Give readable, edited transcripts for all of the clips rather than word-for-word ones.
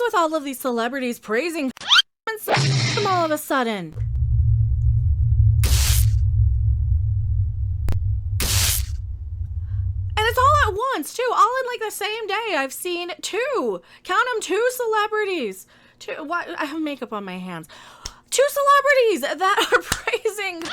with all of these celebrities praising them all of a sudden? And it's all at once, too. All in, like, the same day. I've seen two. Count them, two celebrities. Two. What? I have makeup on my hands. Two celebrities that are praising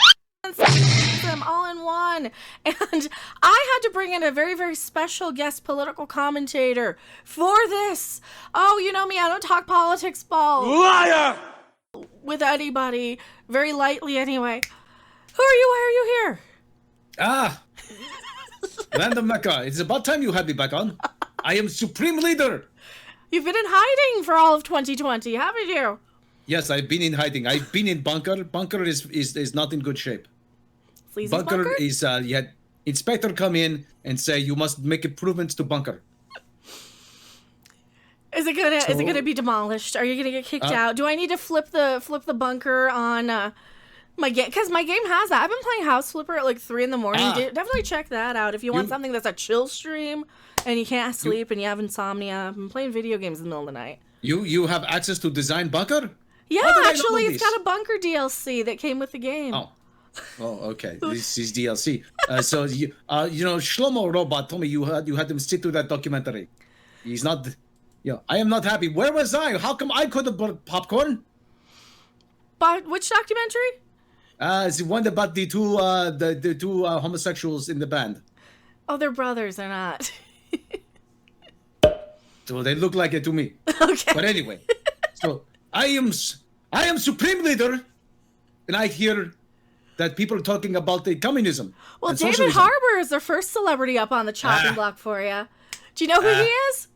them all in one. And I had to bring in a very, very special guest political commentator for this. Oh, you know me. I don't talk politics ball. Liar! With anybody. Very lightly, anyway. Who are you? Why are you here? Random Mecha, it's about time you had me back on. I am Supreme Leader. You've been in hiding for all of 2020, haven't you? Yes, I've been in hiding. I've been in bunker. Bunker is not in good shape. Sleazy's Bunker is, you had inspector come in and say you must make improvements to bunker. Is it gonna be demolished? Are you gonna get kicked out? Do I need to flip the bunker on my game? Because my game has that. I've been playing House Flipper at like 3 a.m. Definitely check that out if you want something that's a chill stream and you can't sleep and you have insomnia. I've been playing video games in the middle of the night. You have access to design bunker? Yeah, actually, it's got a bunker DLC that came with the game. Oh, okay. This is DLC. So you know, Shlomo Robot told me you had him sit through that documentary. He's not. I am not happy. Where was I? How come I could have bought popcorn? But which documentary? It's the one about the two homosexuals in the band. Oh, they're brothers. They're not. So they look like it to me. Okay. But anyway, so I am Supreme Leader, and I hear that people are talking about the communism. Well, and David socialism. Harbour is the first celebrity up on the chopping block for you. Do you know who he is?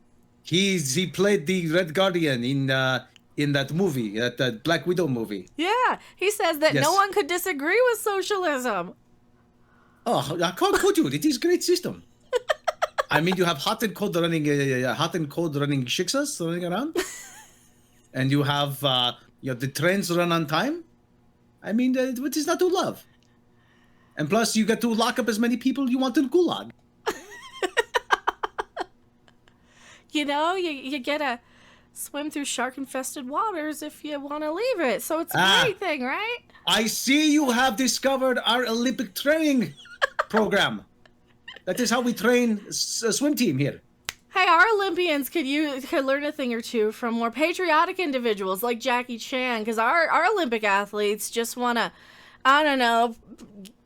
He played the Red Guardian in that movie, that Black Widow movie. Yeah, he says that Yes. no one could disagree with socialism. Oh, how could you? It is a great system. I mean, you have hot and cold running shiksas running around, and you have the trains run on time. I mean, what is not to love? And plus, you get to lock up as many people you want in Gulag. You know, you get to swim through shark-infested waters if you want to leave it. So it's a great thing, right? I see you have discovered our Olympic training program. That is how we train a swim team here. Hey, our Olympians could learn a thing or two from more patriotic individuals like Jackie Chan, because our Olympic athletes just want to, I don't know,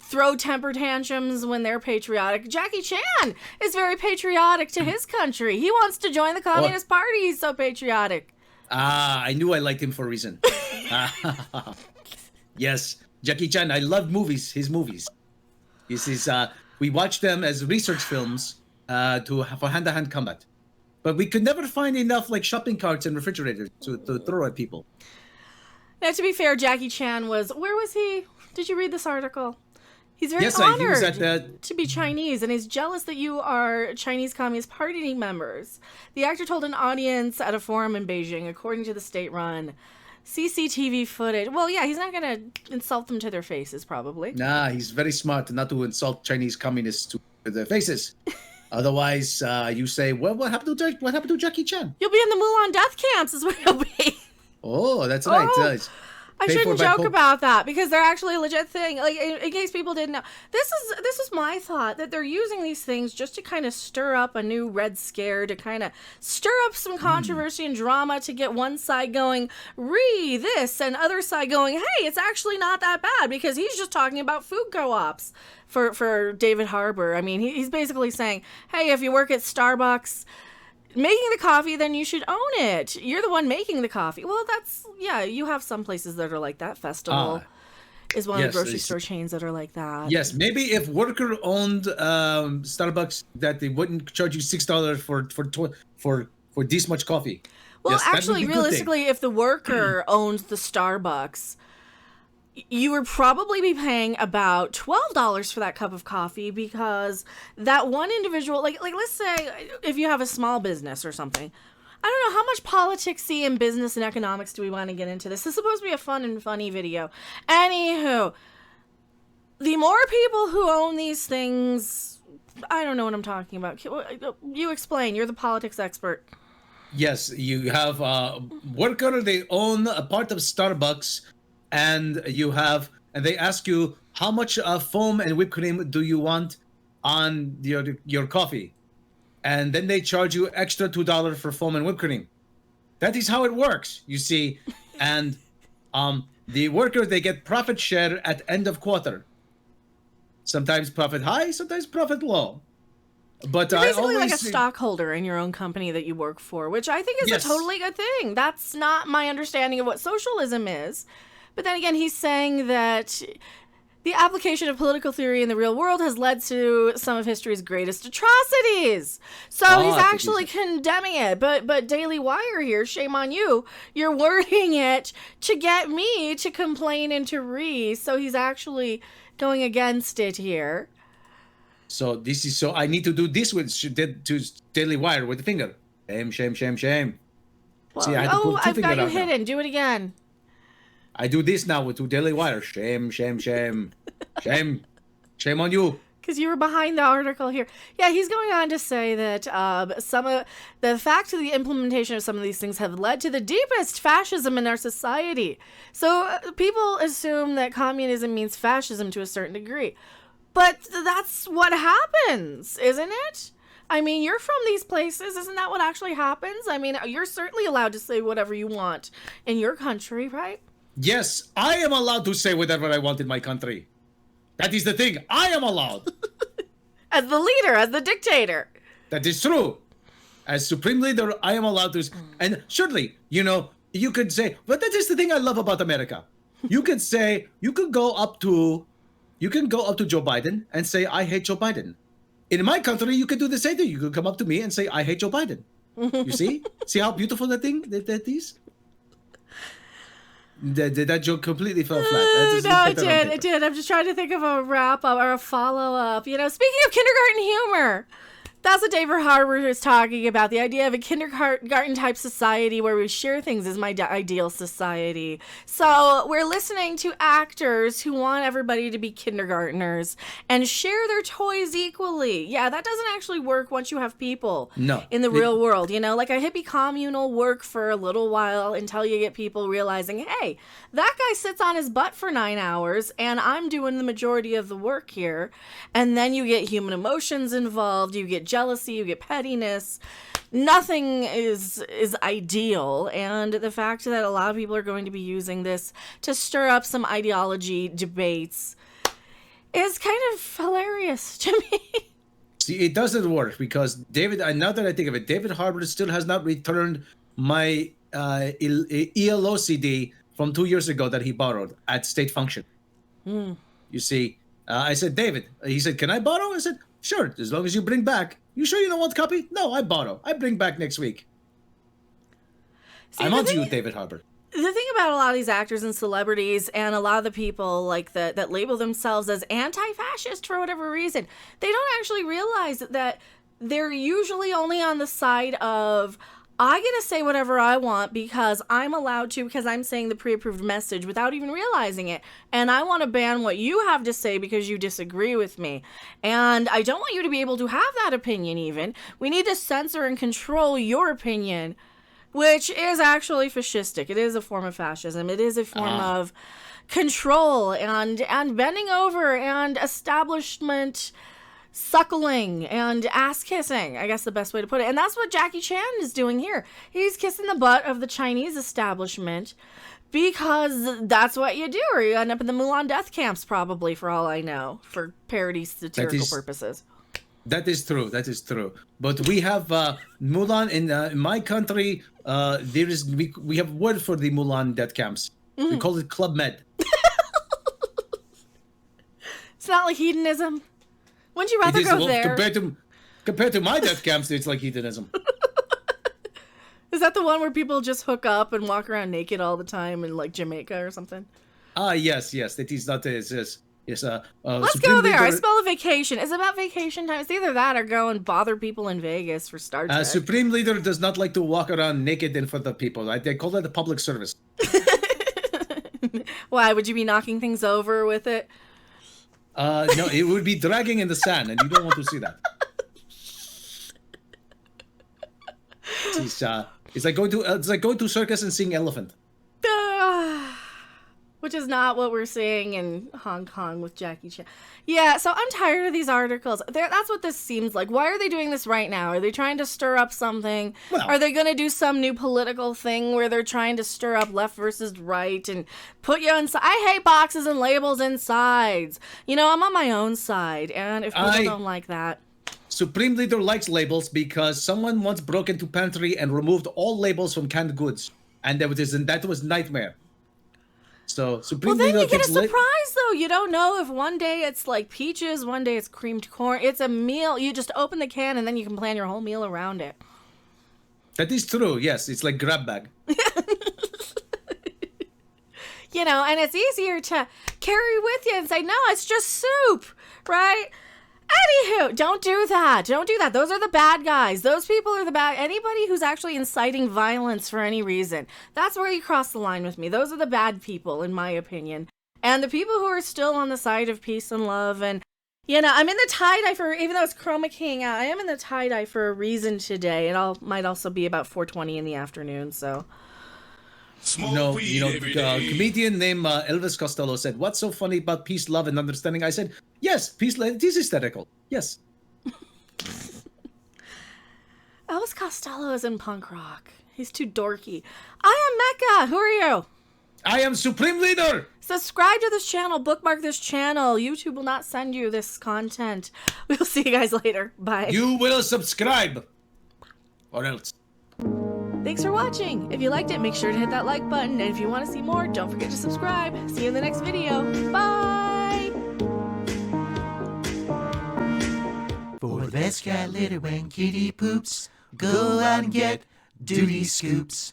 throw temper tantrums when they're patriotic. Jackie Chan is very patriotic to his country. He wants to join the Communist Party. He's so patriotic. I knew I liked him for a reason. Yes, Jackie Chan. I loved his movies. We watched them as research films for hand-to-hand combat. But we could never find enough shopping carts and refrigerators to throw at people. Now, to be fair, Jackie Chan where was he? Did you read this article? He's very honored he was at to be Chinese, and he's jealous that you are Chinese Communist Party members. The actor told an audience at a forum in Beijing, according to the state-run CCTV footage. Well, yeah, he's not going to insult them to their faces, probably. Nah, he's very smart not to insult Chinese communists to their faces. Otherwise, you say, well, what happened to Jackie Chan? You'll be in the Mulan death camps is where you'll be. Oh, that's right. I shouldn't joke about that because they're actually a legit thing. Like, in case people didn't know, this is my thought that they're using these things just to kind of stir up a new Red Scare, to kind of stir up some controversy and drama, to get one side going, this, and other side going, hey, it's actually not that bad, because he's just talking about food co-ops for David Harbour. I mean, he's basically saying, hey, if you work at Starbucks making the coffee, then you should own it. You're the one making the coffee. Well, you have some places that are like that. Festival is one of the grocery store chains that are like that. Yes, maybe if worker owned Starbucks, that they wouldn't charge you $6 for this much coffee. Well, yes, actually, realistically, if the worker owned the Starbucks, you would probably be paying about $12 for that cup of coffee, because that one individual, like let's say if you have a small business or something, I don't know how much politics-y and business and economics do we want to get into this. This is supposed to be a fun and funny video. Anywho, the more people who own these things, I don't know what I'm talking about. You explain. You're the politics expert. Yes, you have a worker. They own a part of Starbucks, and they ask you how much foam and whipped cream do you want on your coffee, and then they charge you extra $2 for foam and whipped cream. That is how it works, you see. And the workers, they get profit share at end of quarter. Sometimes profit high, sometimes profit low. But You're I basically always like a stockholder in your own company that you work for, which I think is Yes. a totally good thing. That's not my understanding of what socialism is. But then again, he's saying that the application of political theory in the real world has led to some of history's greatest atrocities. So he's I think actually condemning it. But Daily Wire here, shame on you. You're wording it to get me to complain and to so he's actually going against it here. So I need to do this to Daily Wire with the finger. Shame. Well, See, I had to put two I've got finger you out now. hidden. Do it again. I do this now to Daily Wire. Shame. Shame on you. Because you were behind the article here. Yeah, he's going on to say that some of the fact of the implementation of some of these things have led to the deepest fascism in our society. So people assume that communism means fascism to a certain degree. But that's what happens, isn't it? I mean, you're from these places. Isn't that what actually happens? I mean, you're certainly allowed to say whatever you want in your country, right? Yes, I am allowed to say whatever I want in my country. That is the thing. I am allowed. As the leader, as the dictator. That is true. As Supreme Leader, I am allowed to. And surely, you could say, but that is the thing I love about America. You could go up to Joe Biden and say, I hate Joe Biden. In my country, you could do the same thing. You could come up to me and say, I hate Joe Biden. You see? See how beautiful that is? That joke completely fell flat. No, it did. I'm just trying to think of a wrap-up or a follow-up. Speaking of kindergarten humor, that's what David Harbour is talking about. The idea of a kindergarten-type society where we share things is my ideal society. So we're listening to actors who want everybody to be kindergartners and share their toys equally. Yeah, that doesn't actually work once you have people in the real world. Like a hippie communal work for a little while until you get people realizing, hey, that guy sits on his butt for 9 hours and I'm doing the majority of the work here. And then you get human emotions involved. You get jealousy, you get pettiness. Nothing is ideal, and the fact that a lot of people are going to be using this to stir up some ideology debates is kind of hilarious to me. See, it doesn't work because now that I think of it, David Harbour still has not returned my ELO CD from 2 years ago that he borrowed at State Function. You see, I said, David, he said, can I borrow? I said, sure, as long as you bring back. You sure you don't want a copy? No, I borrow. I bring back next week. I'm on to you, David Harbour. The thing about a lot of these actors and celebrities and a lot of the people that label themselves as anti-fascist for whatever reason, they don't actually realize that they're usually only on the side of, I get to say whatever I want because I'm allowed to, because I'm saying the pre-approved message without even realizing it. And I want to ban what you have to say because you disagree with me. And I don't want you to be able to have that opinion even. We need to censor and control your opinion, which is actually fascistic. It is a form of fascism. It is a form of control and bending over and establishment suckling and ass kissing, I guess the best way to put it. And that's what Jackie Chan is doing here. He's kissing the butt of the Chinese establishment because that's what you do, or you end up in the Mulan death camps probably, for all I know, for parody satirical purposes. That is true. But we have Mulan in my country. We have word for the Mulan death camps. We call it Club Med. It's not like hedonism. Wouldn't you rather go there? Compared to my death camps, it's like hedonism. Is that the one where people just hook up and walk around naked all the time in like Jamaica or something? Yes. It is not. Let's go there. I smell a vacation. It's about vacation time. It's either that or go and bother people in Vegas for Star Trek. Supreme Leader does not like to walk around naked in front of people. They call that a public service. Why? Would you be knocking things over with it? No, it would be dragging in the sand, and you don't want to see that. It's like going to circus and seeing elephant. Which is not what we're seeing in Hong Kong with Jackie Chan. Yeah, so I'm tired of these articles. That's what this seems like. Why are they doing this right now? Are they trying to stir up something? Well, are they going to do some new political thing where they're trying to stir up left versus right and put you inside? I hate boxes and labels and sides. You know, I'm on my own side, and if people don't like that. Supreme Leader likes labels because someone once broke into pantry and removed all labels from canned goods, and that was nightmare. So Supreme Leader. Well, then you get a surprise though. You don't know if one day it's like peaches, one day it's creamed corn. It's a meal. You just open the can and then you can plan your whole meal around it. That is true. Yes, it's like grab bag. You know, and it's easier to carry with you and say, no, it's just soup, right? Anywho, don't do that. Don't do that. Those are the bad guys. Those people are the bad. Anybody who's actually inciting violence for any reason, that's where you cross the line with me. Those are the bad people, in my opinion. And the people who are still on the side of peace and love. And, you know, I'm in the tie-dye for, even though it's Chroma King, I am in the tie-dye for a reason today. It might also be about 4:20 in the afternoon, so... Comedian named Elvis Costello said, "What's so funny about peace, love, and understanding?" I said, "Yes, peace, love, it is hysterical. Yes." Elvis Costello is in punk rock. He's too dorky. I am Mecha. Who are you? I am Supreme Leader. Subscribe to this channel. Bookmark this channel. YouTube will not send you this content. We'll see you guys later. Bye. You will subscribe. Or else. Thanks for watching. If you liked it, make sure to hit that like button. And if you want to see more, don't forget to subscribe. See you in the next video. Bye! For the best cat litter when kitty poops, go out and get duty scoops.